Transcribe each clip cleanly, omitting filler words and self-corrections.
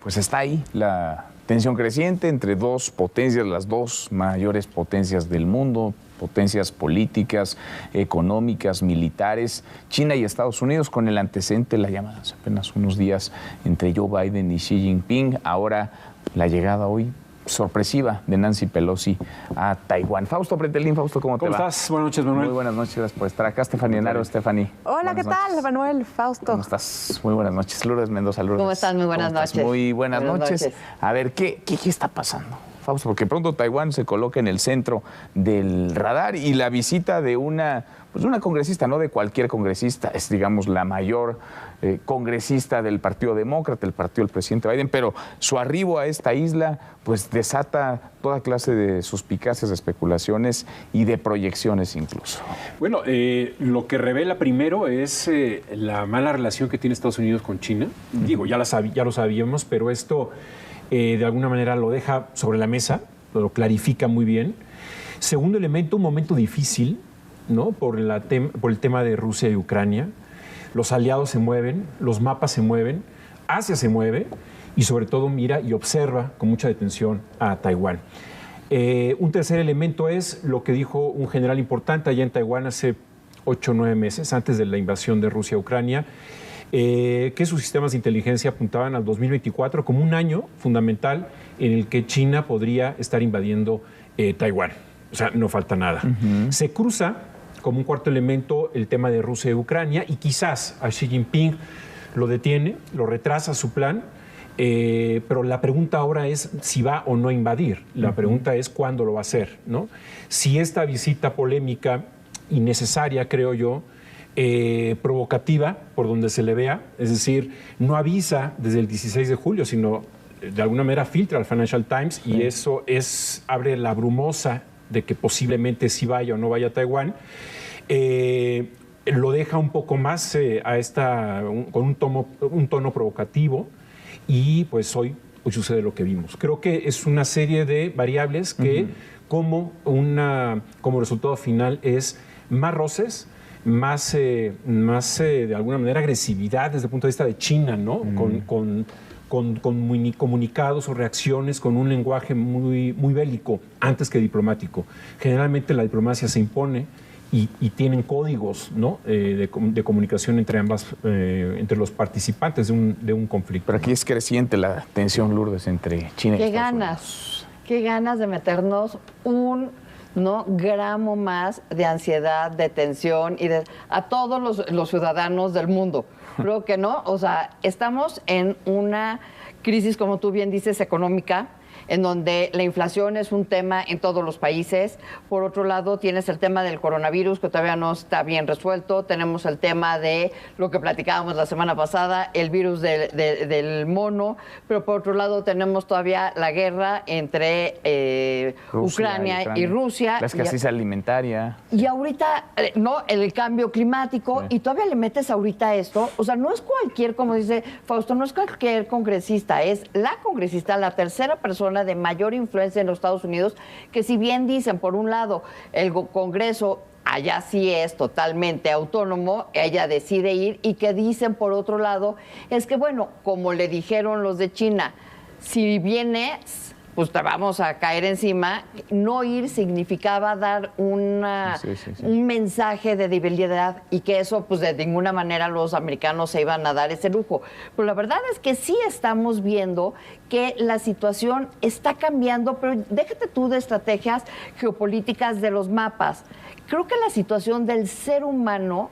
Pues está ahí la tensión creciente entre dos potencias, las dos mayores potencias del mundo, potencias políticas, económicas, militares, China y Estados Unidos, con el antecedente de la llamada hace apenas unos días entre Joe Biden y Xi Jinping. Ahora la llegada hoy sorpresiva de Nancy Pelosi a Taiwán. Fausto Pretelín, Fausto, ¿cómo te va? ¿Cómo estás? Buenas noches, Manuel. Muy buenas noches, gracias por estar acá. Estefanía Naro, Stephanie. Hola, ¿qué tal, Manuel? Fausto. ¿Cómo estás? Muy buenas noches. Lourdes Mendoza, Lourdes. ¿Cómo estás? Muy buenas noches. Muy buenas noches. A ver, ¿qué está pasando, Fausto? Porque pronto Taiwán se coloca en el centro del radar y la visita de una congresista, no de cualquier congresista, es, digamos, la mayor congresista del Partido Demócrata, el partido del presidente Biden, pero su arribo a esta isla pues desata toda clase de suspicacias, de especulaciones y de proyecciones incluso. Bueno, lo que revela primero es la mala relación que tiene Estados Unidos con China. Digo, ya lo sabíamos, pero esto de alguna manera lo deja sobre la mesa, lo clarifica muy bien. Segundo elemento, un momento difícil, ¿no? Por el tema de Rusia y Ucrania. Los aliados se mueven, los mapas se mueven, Asia se mueve y sobre todo mira y observa con mucha detención a Taiwán. Un tercer elemento es lo que dijo un general importante allá en Taiwán hace 8 o 9 meses, antes de la invasión de Rusia a Ucrania, que sus sistemas de inteligencia apuntaban al 2024 como un año fundamental en el que China podría estar invadiendo Taiwán. O sea, no falta nada. Se cruza como un cuarto elemento el tema de Rusia y Ucrania y quizás a Xi Jinping lo detiene, lo retrasa su plan, pero la pregunta ahora es si va o no a invadir. La pregunta es cuándo lo va a hacer, ¿no? Si esta visita polémica, innecesaria, creo yo, provocativa, por donde se le vea, es decir, no avisa desde el 16 de julio, sino de alguna manera filtra al Financial Times y eso abre la brumosa de que posiblemente sí vaya o no vaya a Taiwán, lo deja un poco más con un tono provocativo y pues hoy sucede lo que vimos. Creo que es una serie de variables que como resultado final es más roces, más de alguna manera agresividad desde el punto de vista de China, ¿no? Con comunicados o reacciones con un lenguaje muy, muy bélico antes que diplomático. Generalmente la diplomacia se impone y tienen códigos, ¿no? de comunicación entre los participantes de un conflicto. Pero aquí es creciente la tensión, Lourdes, entre China y Estados Unidos. Qué ganas de meternos un gramo más de ansiedad, de tensión y a todos los ciudadanos del mundo. Creo que no, o sea, estamos en una crisis, como tú bien dices, económica, en donde la inflación es un tema en todos los países. Por otro lado, tienes el tema del coronavirus, que todavía no está bien resuelto. Tenemos el tema de lo que platicábamos la semana pasada, el virus del mono. Pero por otro lado, tenemos todavía la guerra entre Ucrania y Rusia. La escasez alimentaria. Y ahorita, el cambio climático. Sí. Y todavía le metes ahorita esto. O sea, no es cualquier, como dice Fausto, no es cualquier congresista. Es la congresista, la tercera persona de mayor influencia en los Estados Unidos, que si bien dicen, por un lado, el Congreso allá sí es totalmente autónomo, ella decide ir, y que dicen, por otro lado, es que, bueno, como le dijeron los de China, si vienes, pues te vamos a caer encima. No ir significaba dar un mensaje de debilidad y que eso, pues de ninguna manera los americanos se iban a dar ese lujo. Pero la verdad es que sí estamos viendo que la situación está cambiando, pero déjate tú de estrategias geopolíticas de los mapas. Creo que la situación del ser humano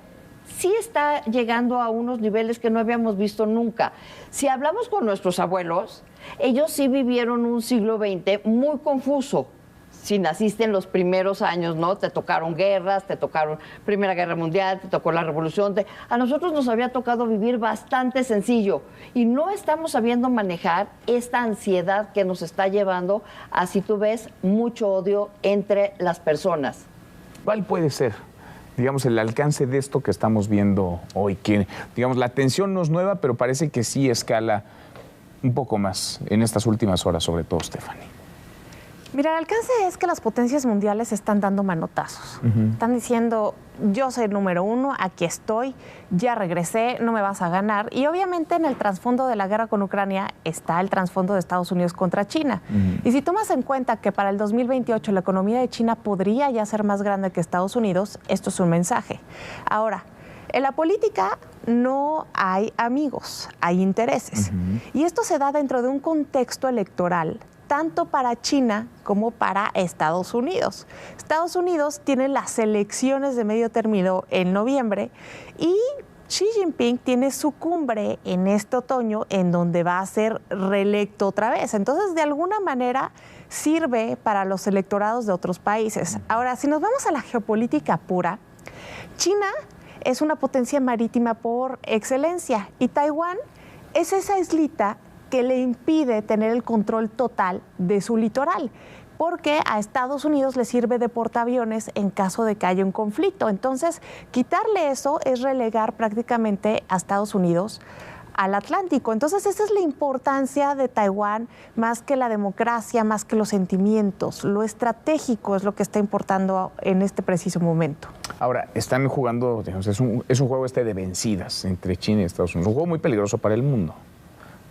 sí está llegando a unos niveles que no habíamos visto nunca. Si hablamos con nuestros abuelos, ellos sí vivieron un siglo XX muy confuso. Si naciste en los primeros años, ¿no? Te tocaron guerras, te tocaron Primera Guerra Mundial, te tocó la Revolución. A nosotros nos había tocado vivir bastante sencillo y no estamos sabiendo manejar esta ansiedad que nos está llevando a, si tú ves, mucho odio entre las personas. ¿Cuál puede ser, digamos, el alcance de esto que estamos viendo hoy? Que, digamos, la tensión no es nueva, pero parece que sí escala un poco más en estas últimas horas, sobre todo, Stephanie. Mira, el alcance es que las potencias mundiales están dando manotazos. Están diciendo, yo soy el número uno, aquí estoy, ya regresé, no me vas a ganar. Y obviamente en el trasfondo de la guerra con Ucrania está el trasfondo de Estados Unidos contra China. Y si tomas en cuenta que para el 2028 la economía de China podría ya ser más grande que Estados Unidos, esto es un mensaje. Ahora, en la política no hay amigos, hay intereses. Y esto se da dentro de un contexto electoral tanto para China como para Estados Unidos. Estados Unidos tiene las elecciones de medio término en noviembre y Xi Jinping tiene su cumbre en este otoño en donde va a ser reelecto otra vez. Entonces, de alguna manera, sirve para los electorados de otros países. Ahora, si nos vamos a la geopolítica pura, China es una potencia marítima por excelencia y Taiwán es esa islita que le impide tener el control total de su litoral, porque a Estados Unidos le sirve de portaaviones en caso de que haya un conflicto. Entonces, quitarle eso es relegar prácticamente a Estados Unidos al Atlántico. Entonces, esa es la importancia de Taiwán, más que la democracia, más que los sentimientos. Lo estratégico es lo que está importando en este preciso momento. Ahora, están jugando, digamos, es un juego de vencidas entre China y Estados Unidos. Un juego muy peligroso para el mundo.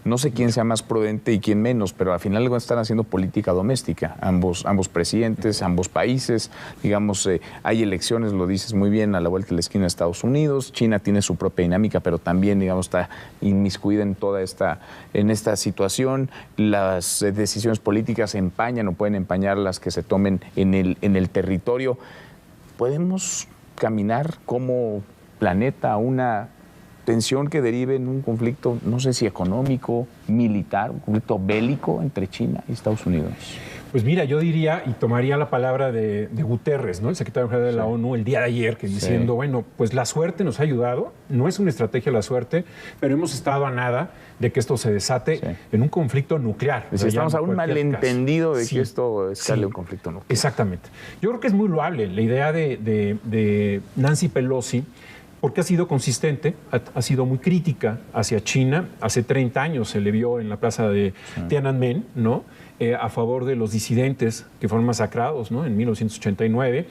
No sé quién sea más prudente y quién menos, pero al final están haciendo política doméstica, ambos presidentes, ambos países. Digamos, hay elecciones, lo dices muy bien, a la vuelta de la esquina de Estados Unidos. China tiene su propia dinámica, pero también, digamos, está inmiscuida en toda esta situación. Las decisiones políticas empañan o pueden empañar las que se tomen en el territorio. ¿Podemos caminar como planeta a una tensión que derive en un conflicto, no sé si económico, militar, un conflicto bélico entre China y Estados Unidos? Pues mira, yo diría y tomaría la palabra de Guterres, ¿no? El secretario general de la ONU, el día de ayer, que diciendo, bueno, pues la suerte nos ha ayudado, no es una estrategia la suerte, pero hemos estado a nada de que esto se desate en un conflicto nuclear. Pues estamos a un malentendido de que esto escale un conflicto nuclear. Exactamente. Yo creo que es muy loable la idea de Nancy Pelosi, porque ha sido consistente, ha sido muy crítica hacia China. Hace 30 años se le vio en la plaza de Tiananmen, ¿no? A favor de los disidentes que fueron masacrados, ¿no? En 1989.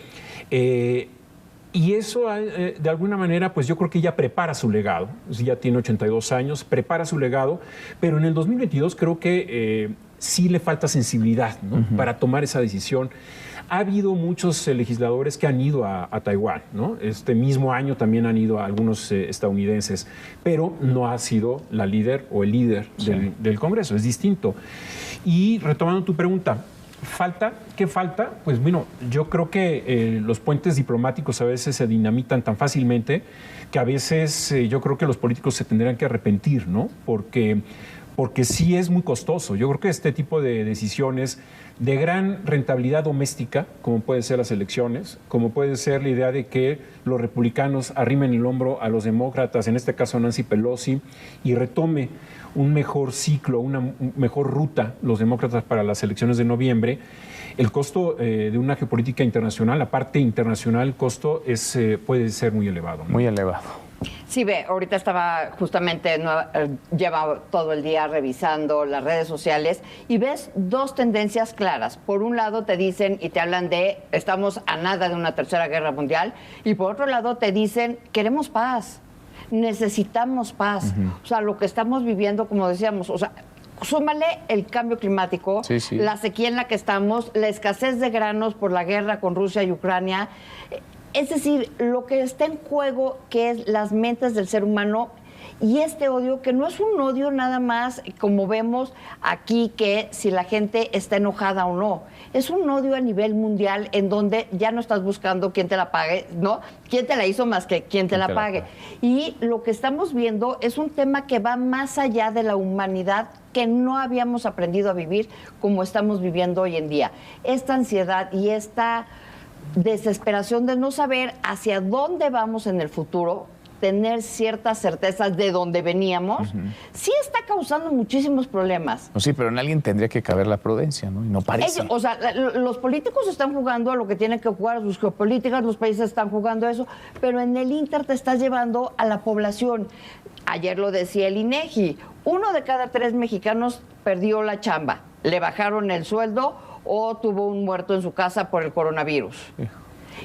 Y eso, de alguna manera, pues yo creo que ella prepara su legado. Ya tiene 82 años, prepara su legado, pero en el 2022 creo que sí le falta sensibilidad, ¿no? Para tomar esa decisión. Ha habido muchos legisladores que han ido a Taiwán, ¿no? Este mismo año también han ido a algunos estadounidenses, pero no ha sido la líder o el líder del Congreso, es distinto. Y retomando tu pregunta, ¿qué falta? Pues bueno, yo creo que los puentes diplomáticos a veces se dinamitan tan fácilmente que a veces yo creo que los políticos se tendrán que arrepentir, ¿no? Porque sí es muy costoso. Yo creo que este tipo de decisiones de gran rentabilidad doméstica, como pueden ser las elecciones, como puede ser la idea de que los republicanos arrimen el hombro a los demócratas, en este caso Nancy Pelosi, y retome un mejor ciclo, una mejor ruta los demócratas para las elecciones de noviembre. El costo de una geopolítica internacional, la parte internacional, el costo puede ser muy elevado, ¿no? Muy elevado. Sí, ahorita estaba justamente, lleva todo el día revisando las redes sociales y ves dos tendencias claras. Por un lado te dicen y te hablan de estamos a nada de una tercera guerra mundial y por otro lado te dicen queremos paz, necesitamos paz. O sea, lo que estamos viviendo, como decíamos, o sea, súmale el cambio climático, la sequía en la que estamos, la escasez de granos por la guerra con Rusia y Ucrania. Es decir, lo que está en juego, que es las mentes del ser humano y este odio, que no es un odio nada más, como vemos aquí, que si la gente está enojada o no. Es un odio a nivel mundial en donde ya no estás buscando quién te la pague, ¿no? ¿Quién te la hizo más que quién te la pague? Y lo que estamos viendo es un tema que va más allá de la humanidad, que no habíamos aprendido a vivir como estamos viviendo hoy en día. Esta ansiedad y esta desesperación de no saber hacia dónde vamos en el futuro, tener ciertas certezas de dónde veníamos, sí está causando muchísimos problemas. No, sí, pero en alguien tendría que caber la prudencia, ¿no? Y no parece. O sea, los políticos están jugando a lo que tienen que jugar, a sus geopolíticas, los países están jugando a eso, pero en el Inter te estás llevando a la población. Ayer lo decía el INEGI, 1 de cada 3 mexicanos perdió la chamba, le bajaron el sueldo o tuvo un muerto en su casa por el coronavirus. Sí.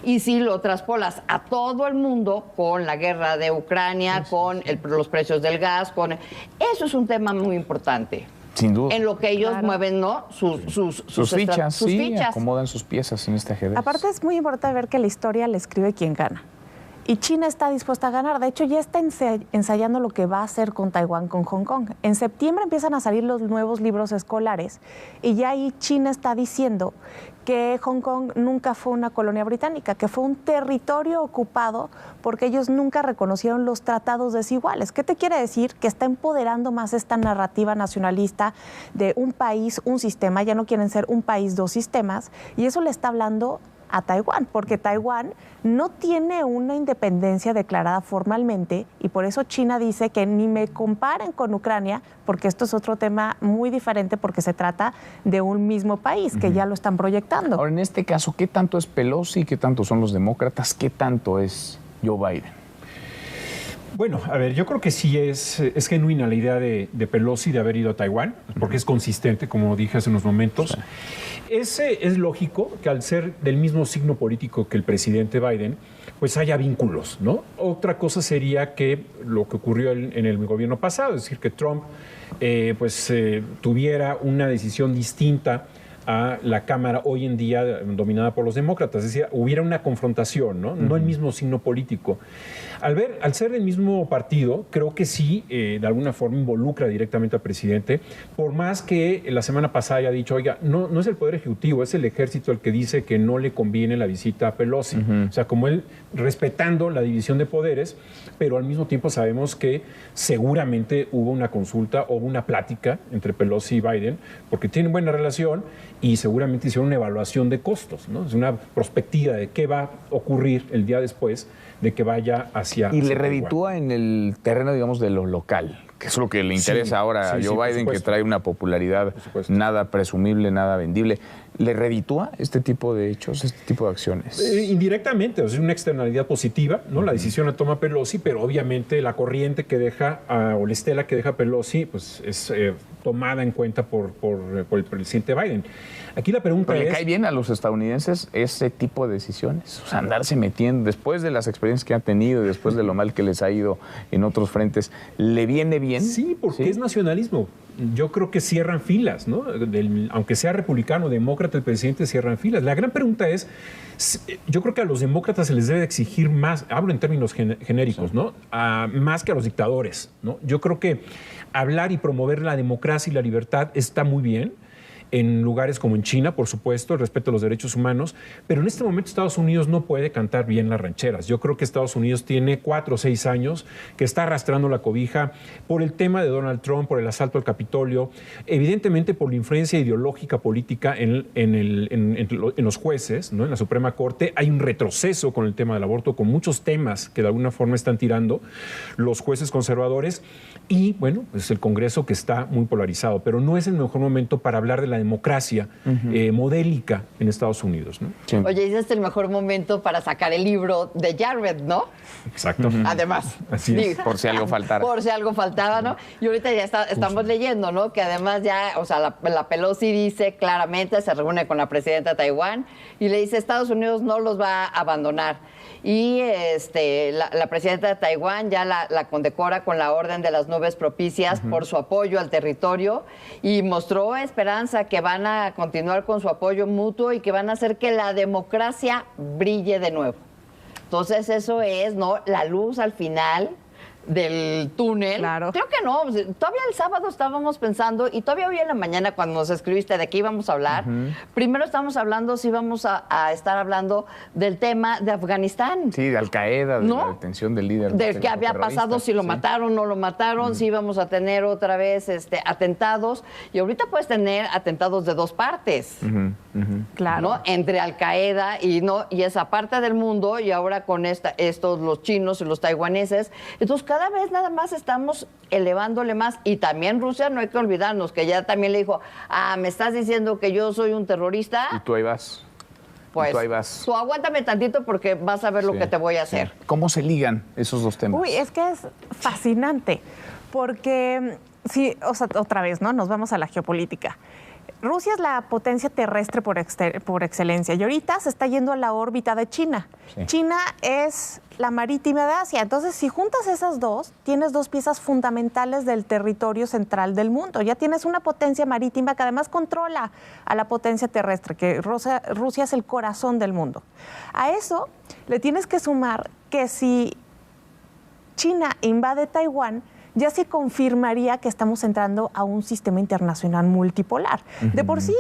Y si lo traspolas a todo el mundo con la guerra de Ucrania, con los precios del gas, eso es un tema muy importante. Sin duda. En lo que ellos mueven, ¿no? Sus fichas, sus fichas. Acomodan sus piezas en este ajedrez. Aparte es muy importante ver que la historia le escribe quién gana. Y China está dispuesta a ganar. De hecho, ya está ensayando lo que va a hacer con Taiwán, con Hong Kong. En septiembre empiezan a salir los nuevos libros escolares y ya ahí China está diciendo que Hong Kong nunca fue una colonia británica, que fue un territorio ocupado porque ellos nunca reconocieron los tratados desiguales. ¿Qué te quiere decir? Que está empoderando más esta narrativa nacionalista de un país, un sistema. Ya no quieren ser un país, dos sistemas. Y eso le está hablando a Taiwán, porque Taiwán no tiene una independencia declarada formalmente y por eso China dice que ni me comparen con Ucrania, porque esto es otro tema muy diferente porque se trata de un mismo país que ya lo están proyectando. Ahora, en este caso, ¿qué tanto es Pelosi? ¿Qué tanto son los demócratas? ¿Qué tanto es Joe Biden? Bueno, a ver, yo creo que sí es genuina la idea de Pelosi de haber ido a Taiwán, porque es consistente, como dije hace unos momentos. Es lógico que al ser del mismo signo político que el presidente Biden, pues haya vínculos, ¿no? Otra cosa sería que lo que ocurrió en el gobierno pasado, es decir, que Trump tuviera una decisión distinta a la Cámara hoy en día dominada por los demócratas, es decir, hubiera una confrontación, ¿no? No el mismo signo político. Al ser del mismo partido, creo que sí, de alguna forma involucra directamente al presidente, por más que la semana pasada haya dicho, oiga, no es el Poder Ejecutivo, es el Ejército el que dice que no le conviene la visita a Pelosi. O sea, como él, respetando la división de poderes, pero al mismo tiempo sabemos que seguramente hubo una consulta o una plática entre Pelosi y Biden, porque tienen buena relación y seguramente hicieron una evaluación de costos, ¿no? Es una perspectiva de qué va a ocurrir el día después de que vaya hacia... Y le reditúa en el terreno, digamos, de lo local, que es lo que le interesa ahora a Joe Biden, que trae una popularidad nada presumible, nada vendible. ¿Le reditúa este tipo de hechos, este tipo de acciones? Indirectamente, o sea, es una externalidad positiva, ¿no? La decisión la toma Pelosi, pero obviamente la corriente que deja, o la estela que deja Pelosi, pues es tomada en cuenta por el presidente Biden. Aquí la pregunta ¿Le cae bien a los estadounidenses ese tipo de decisiones? O sea, andarse metiendo, después de las experiencias que han tenido y después de lo mal que les ha ido en otros frentes, ¿le viene bien? Sí, porque es nacionalismo. Yo creo que cierran filas, ¿no? Aunque sea republicano o demócrata, el presidente cierran filas. La gran pregunta es, yo creo que a los demócratas se les debe exigir más, hablo en términos genéricos, ¿no? Más que a los dictadores, ¿no? Yo creo que hablar y promover la democracia y la libertad está muy bien, en lugares como en China, por supuesto, el respeto a los derechos humanos, pero en este momento Estados Unidos no puede cantar bien las rancheras. Yo creo que Estados Unidos tiene 4 o 6 años que está arrastrando la cobija por el tema de Donald Trump, por el asalto al Capitolio, evidentemente por la influencia ideológica política en los jueces, ¿no? En la Suprema Corte. Hay un retroceso con el tema del aborto, con muchos temas que de alguna forma están tirando los jueces conservadores y, bueno, pues el Congreso que está muy polarizado, pero no es el mejor momento para hablar de la democracia modélica en Estados Unidos, ¿no? Sí. Oye, ese es el mejor momento para sacar el libro de Jared, ¿no? Exacto. Además. Así es. Por si algo faltara. Por si algo faltaba, ¿no? Y ahorita ya estamos leyendo, ¿no? Que además ya, o sea, la Pelosi dice claramente, se reúne con la presidenta de Taiwán y le dice, Estados Unidos no los va a abandonar. Y la presidenta de Taiwán ya la condecora con la Orden de las Nubes Propicias por su apoyo al territorio y mostró esperanza que van a continuar con su apoyo mutuo y que van a hacer que la democracia brille de nuevo. Entonces eso es, ¿no? La luz al final del túnel. Claro. Creo que no. Todavía el sábado estábamos pensando, y todavía hoy en la mañana cuando nos escribiste de qué íbamos a hablar, primero estábamos hablando si íbamos a estar hablando del tema de Afganistán. Sí, de Al-Qaeda, de la detención del líder. Del que había pasado, si lo mataron, no lo mataron, si íbamos a tener otra vez atentados. Y ahorita puedes tener atentados de dos partes. Claro. ¿No? Entre Al-Qaeda y esa parte del mundo, y ahora con los chinos y los taiwaneses. Entonces, cada vez nada más estamos elevándole más. Y también Rusia, no hay que olvidarnos, que ya también le dijo, me estás diciendo que yo soy un terrorista. Y tú ahí vas. Pues, tú aguántame tantito porque vas a ver lo que te voy a hacer. ¿Cómo se ligan esos dos temas? Uy, es que es fascinante, porque, sí, o sea, otra vez, ¿no? Nos vamos a la geopolítica. Rusia es la potencia terrestre por excelencia y ahorita se está yendo a la órbita de China. Sí. China es la marítima de Asia. Entonces, si juntas esas dos, tienes dos piezas fundamentales del territorio central del mundo. Ya tienes una potencia marítima que además controla a la potencia terrestre, que Rusia es el corazón del mundo. A eso le tienes que sumar que si China invade Taiwán, ya se confirmaría que estamos entrando a un sistema internacional multipolar. De por sí,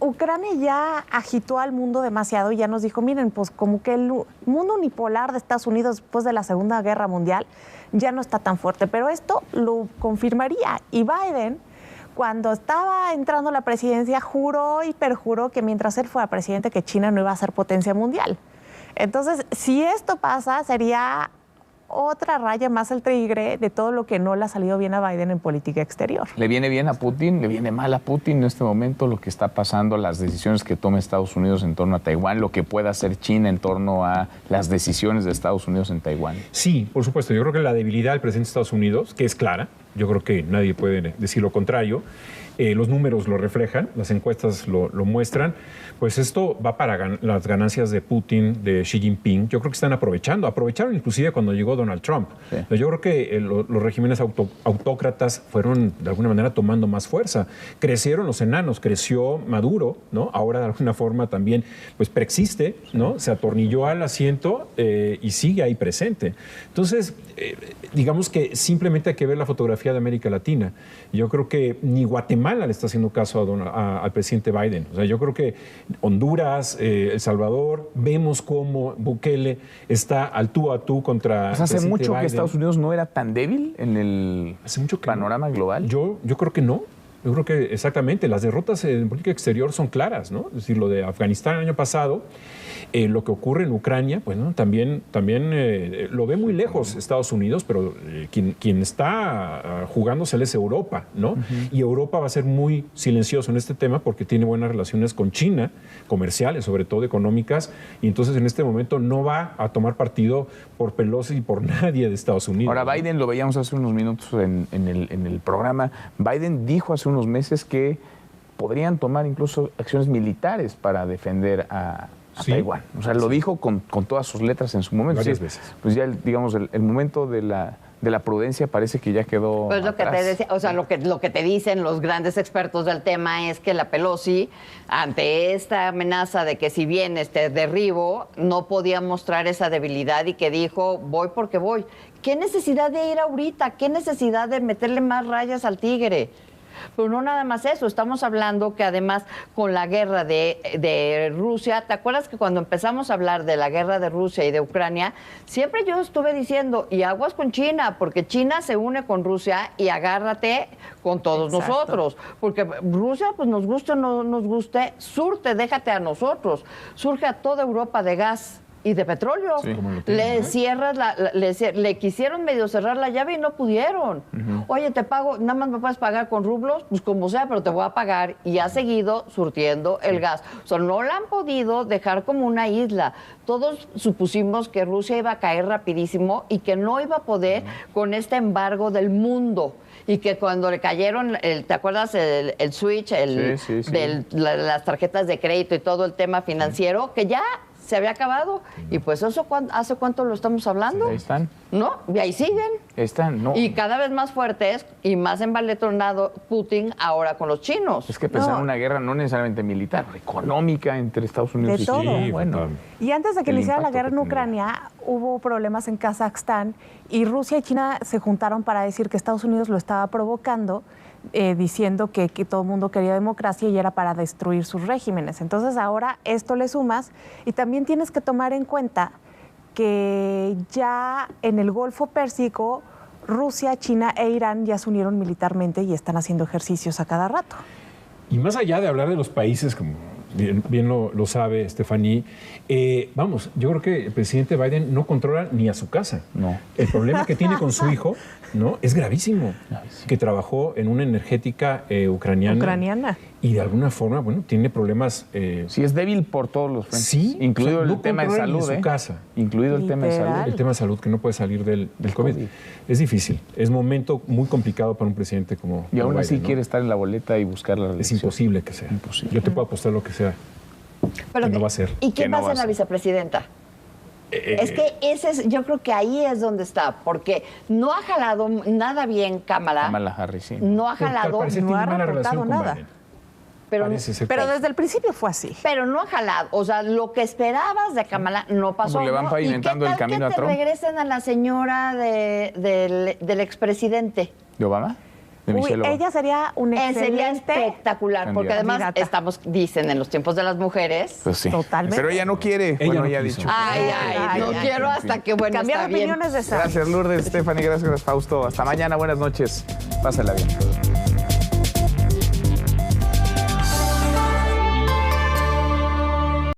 Ucrania ya agitó al mundo demasiado y ya nos dijo, miren, pues como que el mundo unipolar de Estados Unidos después de la Segunda Guerra Mundial ya no está tan fuerte, pero esto lo confirmaría. Y Biden, cuando estaba entrando a la presidencia, juró y perjuró que mientras él fuera presidente, que China no iba a ser potencia mundial. Entonces, si esto pasa, sería otra raya más al tigre de todo lo que no le ha salido bien a Biden en política exterior. ¿Le viene bien a Putin? ¿Le viene mal a Putin en este momento lo que está pasando, las decisiones que toma Estados Unidos en torno a Taiwán, lo que pueda hacer China en torno a las decisiones de Estados Unidos en Taiwán? Sí, por supuesto. Yo creo que la debilidad del presidente de Estados Unidos, que es clara, yo creo que nadie puede decir lo contrario, los números lo reflejan, las encuestas lo muestran, pues esto va para las ganancias de Putin, de Xi Jinping. Yo creo que están aprovecharon inclusive cuando llegó Donald Trump. Sí. Yo creo que los regímenes autócratas fueron de alguna manera tomando más fuerza. Crecieron los enanos, creció Maduro, ¿no? Ahora de alguna forma también pues preexiste, ¿no? Se atornilló al asiento y sigue ahí presente. Entonces, digamos que simplemente hay que ver la fotografía de América Latina. Yo creo que ni Guatemala le está haciendo caso al presidente Biden. O sea, yo creo que Honduras, El Salvador, vemos cómo Bukele está al tú a tú contra el hace mucho Biden. Que Estados Unidos no era tan débil en el panorama global. Yo creo que no. Yo creo que exactamente, las derrotas en política exterior son claras, ¿no? Es decir, lo de Afganistán el año pasado, lo que ocurre en Ucrania, pues ¿no? también lo ve muy lejos Estados Unidos, pero quien está jugándose es Europa, ¿no? Y Europa va a ser muy silencioso en este tema porque tiene buenas relaciones con China, comerciales, sobre todo económicas, y entonces en este momento no va a tomar partido por Pelosi y por nadie de Estados Unidos. Ahora, Biden, lo veíamos hace unos minutos en el programa, Biden dijo hace unos meses que podrían tomar incluso acciones militares para defender a Taiwán. O sea, lo dijo con todas sus letras en su momento. Varias veces. Pues ya, digamos, el momento de la prudencia parece que ya quedó pues lo que te decía, o sea, lo que te dicen los grandes expertos del tema es que la Pelosi, ante esta amenaza de que si bien derribo, no podía mostrar esa debilidad y que dijo, voy porque voy. ¿Qué necesidad de ir ahorita? ¿Qué necesidad de meterle más rayas al tigre? Pero no nada más eso, estamos hablando que además con la guerra de Rusia, ¿te acuerdas que cuando empezamos a hablar de la guerra de Rusia y de Ucrania, siempre yo estuve diciendo, y aguas con China, porque China se une con Rusia y agárrate con todos nosotros, porque Rusia, pues nos guste o no nos guste, déjate a nosotros, surge a toda Europa de gas y de petróleo. Sí, le quisieron medio cerrar la llave y no pudieron. Oye, te pago, nada más me puedes pagar con rublos, pues como sea, pero te voy a pagar. Y ha seguido surtiendo el gas. O sea, no la han podido dejar como una isla. Todos supusimos que Rusia iba a caer rapidísimo y que no iba a poder con este embargo del mundo. Y que cuando le cayeron, ¿te acuerdas el switch, de las tarjetas de crédito y todo el tema financiero? Que ya se había acabado. Y pues eso, ¿hace cuánto lo estamos hablando? Sí, ahí están. ¿No? Y ahí siguen. Están, no. Y cada vez más fuertes y más envalentonado Putin ahora con los chinos. Es que pensar en una guerra no necesariamente militar, económica entre Estados Unidos y China. Sí, bueno. Y antes de que iniciara la guerra en Ucrania, hubo problemas en Kazajstán y Rusia y China se juntaron para decir que Estados Unidos lo estaba provocando, diciendo que todo el mundo quería democracia y era para destruir sus regímenes. Entonces ahora esto le sumas y también tienes que tomar en cuenta que ya en el Golfo Pérsico, Rusia, China e Irán ya se unieron militarmente y están haciendo ejercicios a cada rato. Y más allá de hablar de los países como bien lo sabe Stephanie. Vamos, yo creo que el presidente Biden no controla ni a su casa. No. El problema que tiene con su hijo, ¿no? Es gravísimo. Que trabajó en una energética ucraniana. Y de alguna forma, bueno, tiene problemas. Sí, es débil por todos los frentes. Sí, incluido no el tema de controla ni salud. su casa. Incluido el tema de salud. El tema de salud, que no puede salir del COVID. Es difícil. Es momento muy complicado para un presidente como Y aún Biden, así ¿no? quiere estar en la boleta y buscar la Es reelección. imposible que sea. Imposible. Yo te puedo apostar lo que sea. Pero Que no va a ser. ¿Y quién Que no va a va a ser la ser. vicepresidenta? Es que yo creo que ahí es donde está, porque no ha jalado nada bien Kamala. Kamala Harris, sí. No ha Pero, al jalado, parecer, no tiene ha mala reportado relación con nada. Biden. pero, Parece ser. Pero desde el principio fue así. pero no ha jalado. O sea, lo que esperabas de Kamala no pasó. Pues le van ¿no? pavimentando ¿Y qué el tal camino que a te Trump? regresen a la señora del expresidente? ¿De Obama? ¿De Uy, Michelle Obama? ella sería un Sería excelente... espectacular, porque Candidata. además dicen en los tiempos de las mujeres. Pues sí. Totalmente. Pero ella no quiere. Ella no ya ha quiso. dicho. Ay, no quiero hasta que bueno Cambiar está de bien. opiniones de esa. Gracias, Lourdes, Stephanie. Gracias, Fausto. Hasta mañana. Buenas noches. Pásala bien.